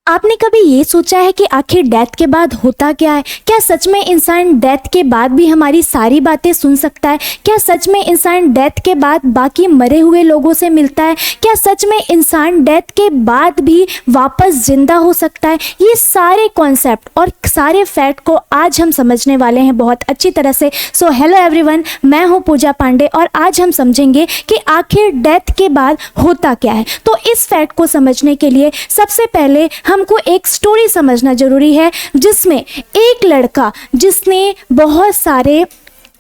आपने कभी ये सोचा है कि आखिर डेथ के बाद होता क्या है? क्या सच में इंसान डेथ के बाद भी हमारी सारी बातें सुन सकता है? क्या सच में इंसान डेथ के बाद बाकी मरे हुए लोगों से मिलता है? क्या सच में इंसान डेथ के बाद भी वापस जिंदा हो सकता है? ये सारे कॉन्सेप्ट और सारे फैक्ट को आज हम समझने वाले हैं बहुत अच्छी तरह से। सो हेलो एवरीवन, मैं हूँ पूजा पांडे और आज हम समझेंगे कि आखिर डेथ के बाद होता क्या है। तो इस फैक्ट को समझने के लिए सबसे पहले हमको एक स्टोरी समझना जरूरी है, जिसमें एक लड़का जिसने बहुत सारे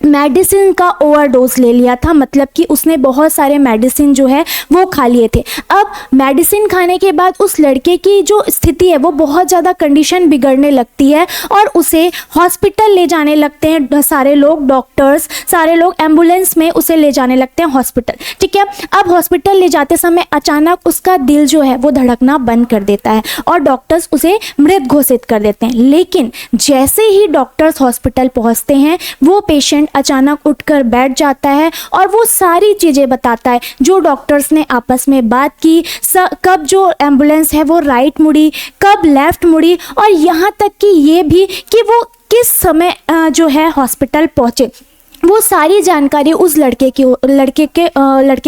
मेडिसिन का ओवरडोज ले लिया था, मतलब कि उसने बहुत सारे मेडिसिन जो है वो खा लिए थे। अब मेडिसिन खाने के बाद उस लड़के की जो स्थिति है वो बहुत ज़्यादा कंडीशन बिगड़ने लगती है और उसे हॉस्पिटल ले जाने लगते हैं सारे लोग, डॉक्टर्स सारे लोग एम्बुलेंस में उसे ले जाने लगते हैं हॉस्पिटल। ठीक है, अब हॉस्पिटल ले जाते समय अचानक उसका दिल जो है वो धड़कना बंद कर देता है और डॉक्टर्स उसे मृत घोषित कर देते हैं। लेकिन जैसे ही डॉक्टर्स हॉस्पिटल पहुँचते हैं वो पेशेंट अचानक उठकर बैठ जाता है और वो सारी चीज़ें बताता है जो डॉक्टर्स ने आपस में बात की, कब जो एम्बुलेंस है वो राइट मुड़ी, कब लेफ्ट मुड़ी, और यहाँ तक कि ये भी कि वो किस समय जो है हॉस्पिटल पहुँचे। वो सारी जानकारी उस लड़के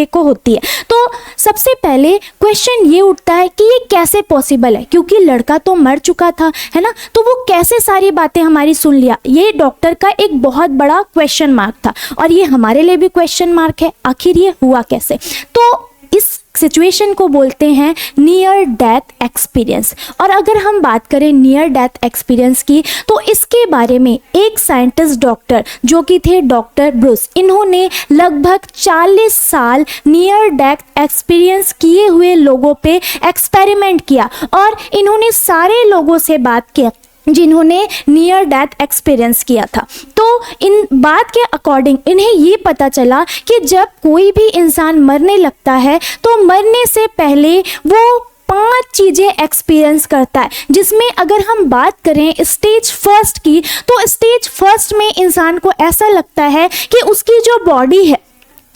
को होती है। तो सबसे पहले क्वेश्चन ये उठता है कि ये कैसे पॉसिबल है, क्योंकि लड़का तो मर चुका था, है ना, तो वो कैसे सारी बातें हमारी सुन लिया। ये डॉक्टर का एक बहुत बड़ा क्वेश्चन मार्क था और ये हमारे लिए भी क्वेश्चन मार्क है, आखिर ये हुआ कैसे। तो इस सिचुएशन को बोलते हैं नियर डेथ एक्सपीरियंस। और अगर हम बात करें नियर डेथ एक्सपीरियंस की, तो इसके बारे में एक साइंटिस्ट डॉक्टर जो कि थे डॉक्टर ब्रूस, इन्होंने लगभग 40 साल नियर डेथ एक्सपीरियंस किए हुए लोगों पे एक्सपेरिमेंट किया और इन्होंने सारे लोगों से बात किया जिन्होंने नियर डेथ एक्सपीरियंस किया था। तो इन बात के अकॉर्डिंग इन्हें ये पता चला कि जब कोई भी इंसान मरने लगता है तो मरने से पहले वो 5 चीज़ें एक्सपीरियंस करता है, जिसमें अगर हम बात करें स्टेज फर्स्ट की, तो स्टेज फर्स्ट में इंसान को ऐसा लगता है कि उसकी जो बॉडी है,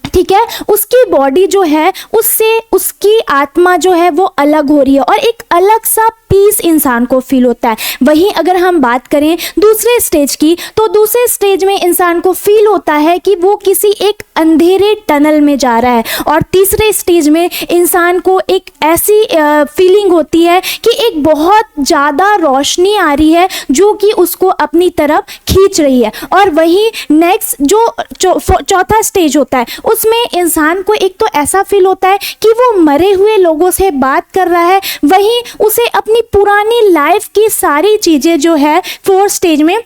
ठीक है, उसकी बॉडी जो है उससे उसकी आत्मा जो है वो अलग हो रही है और एक अलग सा पीस इंसान को फील होता है। वहीं अगर हम बात करें दूसरे स्टेज की, तो दूसरे स्टेज में इंसान को फील होता है कि वो किसी एक अंधेरे टनल में जा रहा है और तीसरे स्टेज में इंसान को एक ऐसी फीलिंग होती है कि एक बहुत ज़्यादा रोशनी आ रही है जो कि उसको अपनी तरफ खींच रही है। और वहीं नेक्स्ट जो चौथा स्टेज होता है उसमें इंसान को एक तो ऐसा फील होता है कि वो मरे हुए लोगों से बात कर रहा है, वहीं उसे अपनी पुरानी लाइफ की सारी चीज़ें जो है 4th स्टेज में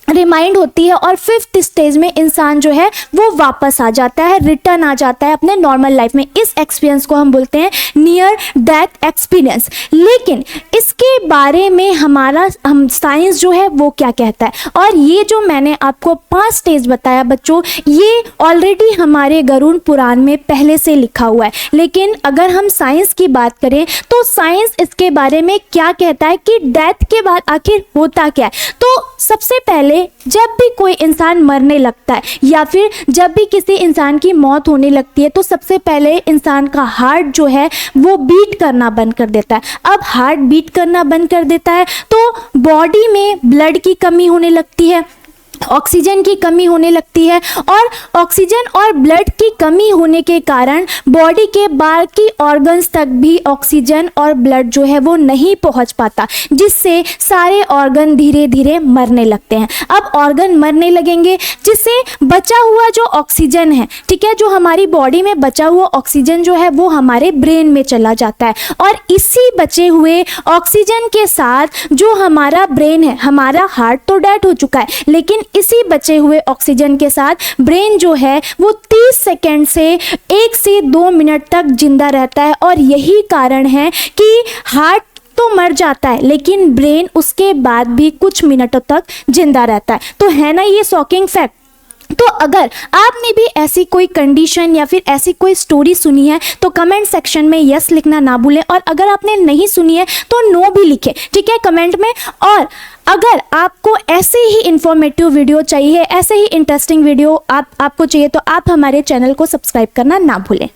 रिमाइंड होती है और 5th स्टेज में इंसान जो है वो वापस आ जाता है, रिटर्न आ जाता है अपने नॉर्मल लाइफ में। इस एक्सपीरियंस को हम बोलते हैं नियर डेथ एक्सपीरियंस। लेकिन इसके बारे में हम साइंस जो है वो क्या कहता है, और ये जो मैंने आपको 5 स्टेज बताया बच्चों, ये ऑलरेडी हमारे गरुड़ पुराण में पहले से लिखा हुआ है। लेकिन अगर हम साइंस की बात करें तो साइंस इसके बारे में क्या कहता है कि डेथ के बाद आखिर होता क्या है। तो सबसे पहले जब भी कोई इंसान मरने लगता है या फिर जब भी किसी इंसान की मौत होने लगती है, तो सबसे पहले इंसान का हार्ट जो है वो बीट करना बंद कर देता है। अब हार्ट बीट करना बंद कर देता है तो बॉडी में ब्लड की कमी होने लगती है, ऑक्सीजन की कमी होने लगती है, और ऑक्सीजन और ब्लड की कमी होने के कारण बॉडी के बाकी ऑर्गन्स तक भी ऑक्सीजन और ब्लड जो है वो नहीं पहुंच पाता, जिससे सारे ऑर्गन धीरे धीरे मरने लगते हैं। अब ऑर्गन मरने लगेंगे जिससे बचा हुआ जो ऑक्सीजन है, ठीक है, जो हमारी बॉडी में बचा हुआ ऑक्सीजन जो है वो हमारे ब्रेन में चला जाता है और इसी बचे हुए ऑक्सीजन के साथ जो हमारा ब्रेन है, हमारा हार्ट तो डेड हो चुका है, लेकिन इसी बचे हुए ऑक्सीजन के साथ ब्रेन जो है वो 30 सेकंड से 1 से 2 मिनट तक जिंदा रहता है। और यही कारण है कि हार्ट तो मर जाता है लेकिन ब्रेन उसके बाद भी कुछ मिनटों तक जिंदा रहता है। तो है ना ये शॉकिंग फैक्ट। तो अगर आपने भी ऐसी कोई कंडीशन या फिर ऐसी कोई स्टोरी सुनी है तो कमेंट सेक्शन में यस लिखना ना भूलें, और अगर आपने नहीं सुनी है तो नो भी लिखें, ठीक है, कमेंट में। और अगर आपको ऐसे ही इंफॉर्मेटिव वीडियो चाहिए, ऐसे ही इंटरेस्टिंग वीडियो आपको चाहिए, तो आप हमारे चैनल को सब्सक्राइब करना ना भूलें।